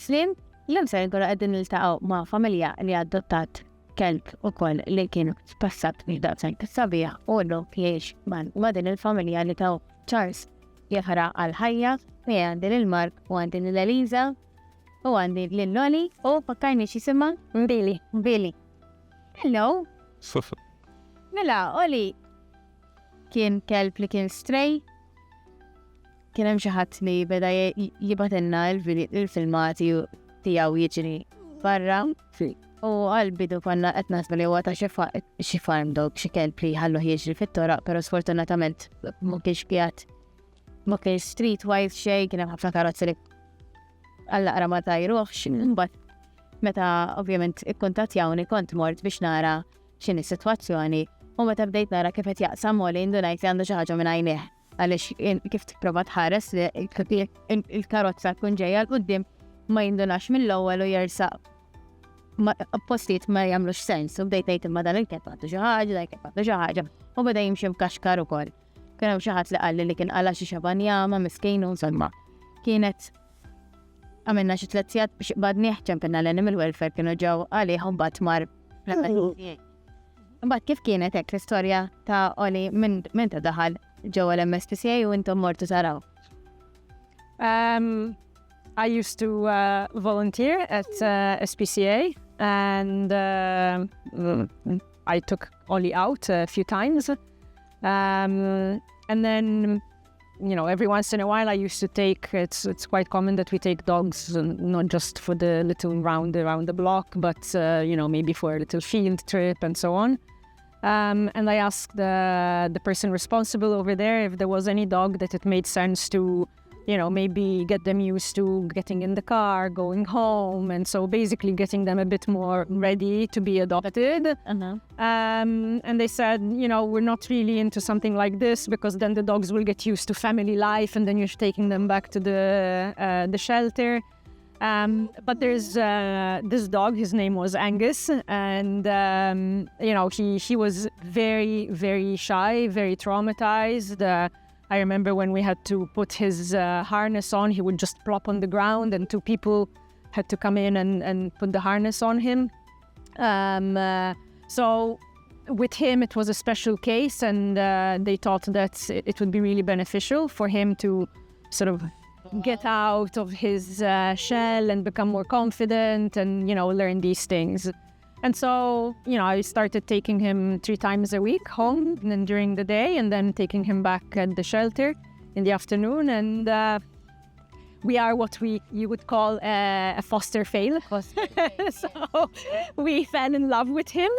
slim, l-imser nkunu qegħdin niltaqgħu ma' familja li adottat kelb ukoll li kien passat daqshekk sabiħ u l jgħix ma' din il-familja li taw Charles jeħra għal-ħajja u għandi l-Mark u għandi l-Eliza u għandi l-Ollie u fakkarni x'isimha Billy. Hello. Mela, Ollie kien kelb li kien stray. Kien hemm xi ħadd li beda jibatilna il-filmati tiegħu jiġri barra. U għal-bidu konna qed naħsbu li huwa ta' xi farm dog, xi kelb li ħalluh jiġri fit-toraq, però sfortunatament ma kienx qiegħed ma kienx streetwise xejn, kien hemm ħafna karozzi li għall-aqra ma tajruhx. Imbagħad meta ovvjament ikkuntattjawni kont mort biex nara x'inhi s-sitwazzjoni u meta bdejt nara kif qed jaqsam Ollie indunajt li għandu xi ħaġa minn għajnejh. Għaliex kif tipprova tħares li il-karozza tkun ġejja l-qudiem ma jindunax mill-ewwel u jersaq postijiet ma jagħmlux sens u bdejt ngħid imma dan il-kelb għandu xi ħaġa, dan il-kelb għandu xi ħaġa u beda jimxi mkaxkar ukoll. Kien hemm xi ħadd li qalli li kien qala xi xabanjama miskejn u insomma. Kienet għamilna xi 3 sigħat biex badnieħ ċempilna l-animal welfare kienu ġew għalih u mbagħad mar. Mbagħad kif kienet hekk l-istorja ta' Ollie minn ta' daħal ġewwa l-MSPCA u intom mortu taraw? I used to volunteer at SPCA and I took Ollie out a few times. And then, you know, every once in a while I used to take, it's quite common that we take dogs, not just for the little round around the block, but, you know, maybe for a little field trip and so on. And I asked the person responsible over there if there was any dog that it made sense to, you know, maybe get them used to getting in the car, going home, and so basically getting them a bit more ready to be adopted. And they said, you know, we're not really into something like this because then the dogs will get used to family life and then you're taking them back to the shelter. But there's this dog, his name was Angus, and you know, he was very, very shy, very traumatized. I remember when we had to put his harness on, he would just plop on the ground and 2 people had to come in and put the harness on him. So with him, it was a special case, and they thought that it would be really beneficial for him to sort of get out of his shell and become more confident and, you know, learn these things. And so, you know, I started taking him 3 times a week home and then during the day, and then taking him back at the shelter in the afternoon. And we are what you would call a foster fail. So we fell in love with him.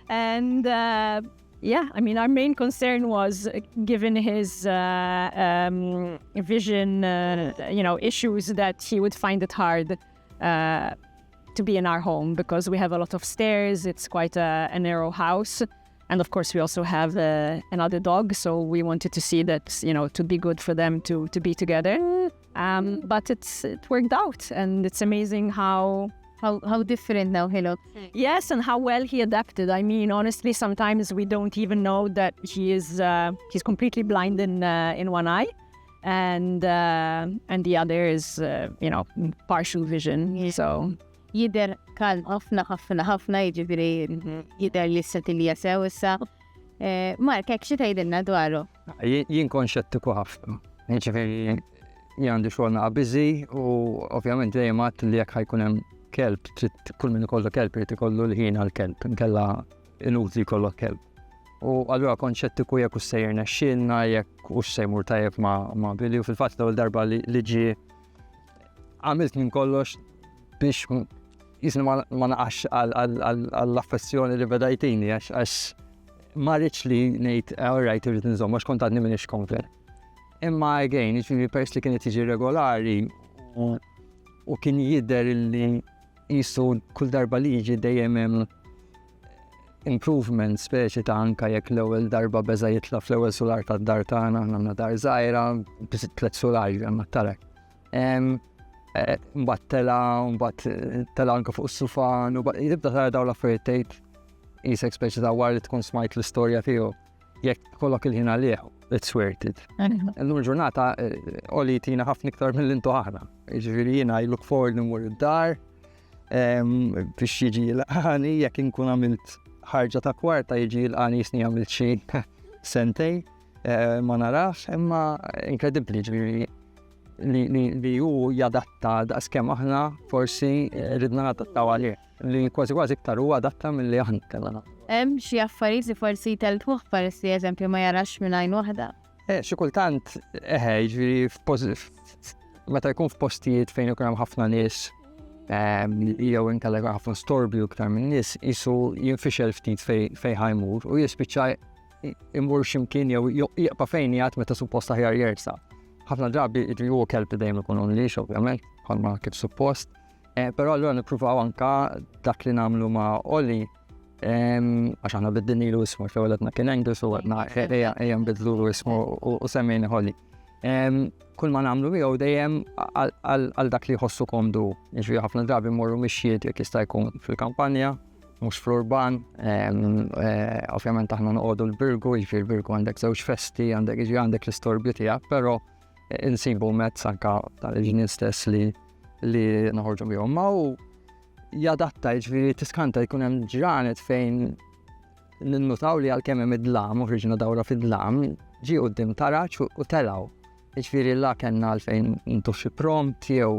And yeah, I mean, our main concern was, given his vision, you know, issues, that he would find it hard to be in our home because we have a lot of stairs. It's quite a narrow house. And of course, we also have another dog. So we wanted to see that, you know, it would be good for them to be together. But it worked out. And it's amazing how different now he looks. Yes, and how well he adapted. I mean, honestly, sometimes we don't even know that he's completely blind in one eye. And the other is, you know, partial vision. Yeah. So... Jider kalm ħafna jiġifieri jider li s-satilja sew issa. Mark, hekk xi tgħidilna dwaru? Jien konxettiku ħafna. Jiġifieri jien għandi xogħol busy u ovvjament dejjem għadt li jekk ħajkun hemm kelb, kull min ikollu kelb irid ikollu l-ħin għall-kelb, inkella inutli jkollok kelb. U allura konxettiku jekk hux se jirnexxielna, jekk hux se jmur tajjeb ma' Billy, u fil-fatt l-ewwel darba li ġie għamilt minn kollox biex jisni ma naqax għall-affezzjoni li bedajtini, għax ma rridx li ngħid alright irrid nżomm għax kont għadni m'iniex konfer. Imma again, jiġifieri peress li kienet tiġi regolari u kien jidher li qisu kull darba li jiġi dejjem hemm improvement, speċi ta' anke jekk l-ewwel darba beża jitla fl-ewwel solar tad-dar tagħna, għandna dar żgħira, biss 3 solari hemm tarek. Mbagħad tela anke fuq is-sufan u tibda tara dawn l-affarijiet tgħid isek speċi ta' wara li tkun smajt l-istorja tiegħu. Jekk kollok il-ħin għalih, it's worth it. L-lum ġurnata, Ollie tina ħafna iktar mill-intu ħana. Ġifiri jina, I look forward n-mur id-dar, biex jiġi l-għani, jek inkun għamilt ħarġa ta' kwarta jiġi l-għani jisni għamilt xie sentej, ma narax, imma incredibli ġifiri li ju jadatta daqs kemm aħna forsi ridna nadattaw għalih. Li kważi iktar u adatta mill-li aħna kellna. Hemm xi affarijiet li forsi teltuħ forsi eżempju ma jarax minn għajn waħda. Xi kultant ġifieri meta jkun f'postijiet fejn ikun hemm ħafna nies jew inkella jkun ħafna storbju iktar minn nies isu jinfixel ftit fejn ħajmur u jispiċċa imur x'imkien jew jieqpa fejn jgħid meta suppost aħjar jersa'. Ħafna drabi hu kelb dejjem ikun unleash ovvjament, bħalma kif suppost. Però allura nippruvaw anka dak li nagħmlu ma' Ollie għax aħna biddinnilu ismu fl-ewwel kien Angus u għedna ejja nbidlu ismu u semmejni Ollie. Kull ma nagħmlu miegħu dejjem għal dak li jħossu komdu. Jiġri ħafna drabi mmorru mixjiet jekk jista' jkun fil-kampanja, mhux fl-urban. Ovvjament aħna noqogħdu l-Birgu, jiġri l-Birgu għandek żewġ festi, għandek l-istorbju tiegħek, però insibu mezz anka tal-ġnien stess li naħorġu bihom. Ma u jadatta jiġifieri tiskanta jkun hemm ġranet fejn ninnutaw li għalkemm hemm id-dlam u ħriġna dawra fid-dlam ġie quddiem taraġġ u telgħu. Jiġifieri la kellna għalfejn intux xi prompt jew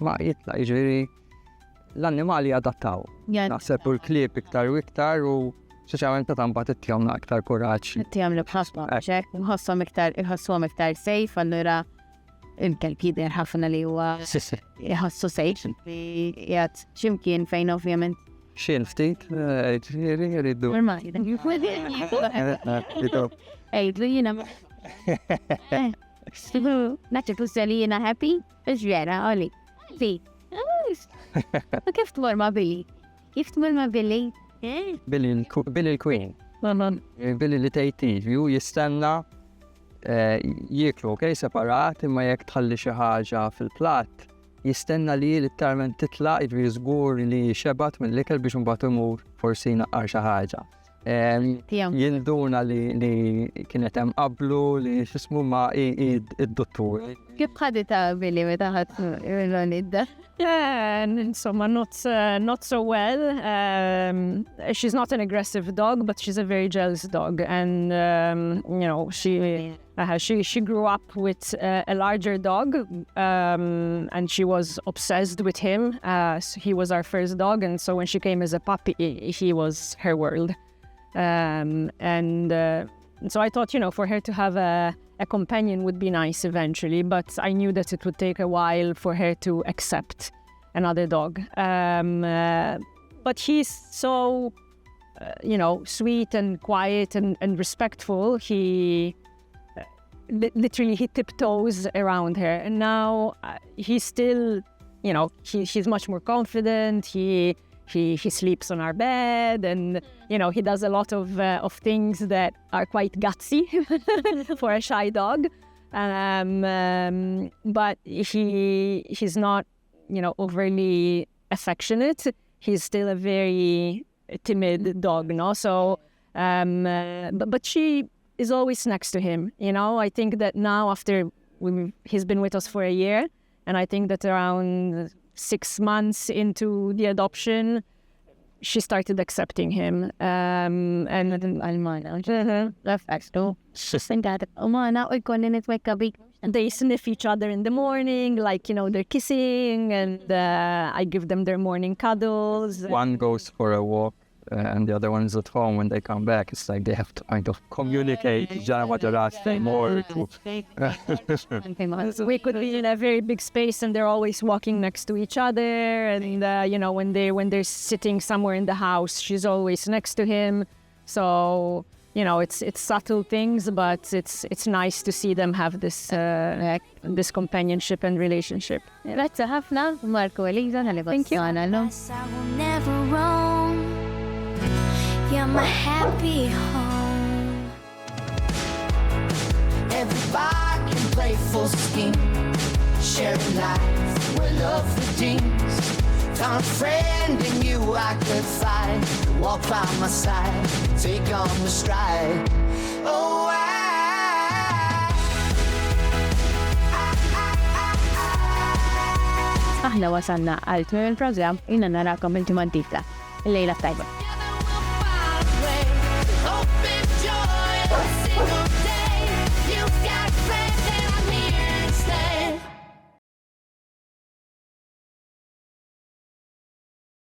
ma jitla' jiġifieri l-annimali jadattaw. Naħseb u l-klieb iktar u iktar u speċjalment meta mbagħad ittihomna aktar kuraġġ. Ittihom bħasba x'hekk inħosshom iktar safe allura il-kelb jidher ħafna li huwa jħossu safe li qiegħed x'imkien fejn ovvjament. Xien ftit, jridu. Ejdlu jiena naċċa tussa li jiena happy, biex vera, Ollie. Fi. Kif tmur ma' Billy? Kif tmur ma' Billy? Billy l-Queen. Billy li tejti, ju jistenna jieklu, separat, imma jekk tħalli xi ħaġa fil-platt, jistenna li literalment titla' jiġri żgur li xebat mill-ikel biex imbagħad imur forsi naqqar xi ħaġa. Jinduna li kienet hemm qablu li x'ismu ma' id-dottur. Kif ħadita Billy meta ħadd il-nidda? Insomma, not so well. She's not an aggressive dog, but she's a very jealous dog, and she grew up with a larger dog, and she was obsessed with him. So he was our first dog, and so when she came as a puppy, he was her world. So I thought, for her to have a companion would be nice eventually, but I knew that it would take a while for her to accept another dog. But he's so, sweet and quiet and respectful. He literally he tiptoes around her, and now he's still, he's much more confident. He sleeps on our bed, and he does a lot of things that are quite gutsy for a shy dog. But he's not, overly affectionate. He's still a very timid dog, So, but she is always next to him. I think that now after he's been with us for a year, and I think that around 6 months into the adoption, she started accepting him. And they sniff each other in the morning, like, they're kissing, and I give them their morning cuddles. One goes for a walk, and the other one is at home. When they come back, it's like they have to kind of communicate what they're asking more. We could be in a very big space, and they're always walking next to each other. And when they're sitting somewhere in the house, she's always next to him. So it's subtle things, but it's nice to see them have this companionship and relationship. That's a half now, Marco Elisa. Thank you. I will never roam. You're my happy home. Everybody can play full scheme, sharing life where love redeems. Found a friend in you I could find, walk by my side, take on the stride. Oh, I Aħna wasalna għal tmiem il-programm, jina narakom il-ġimgħa d-dieħla. Il-lejla tajba.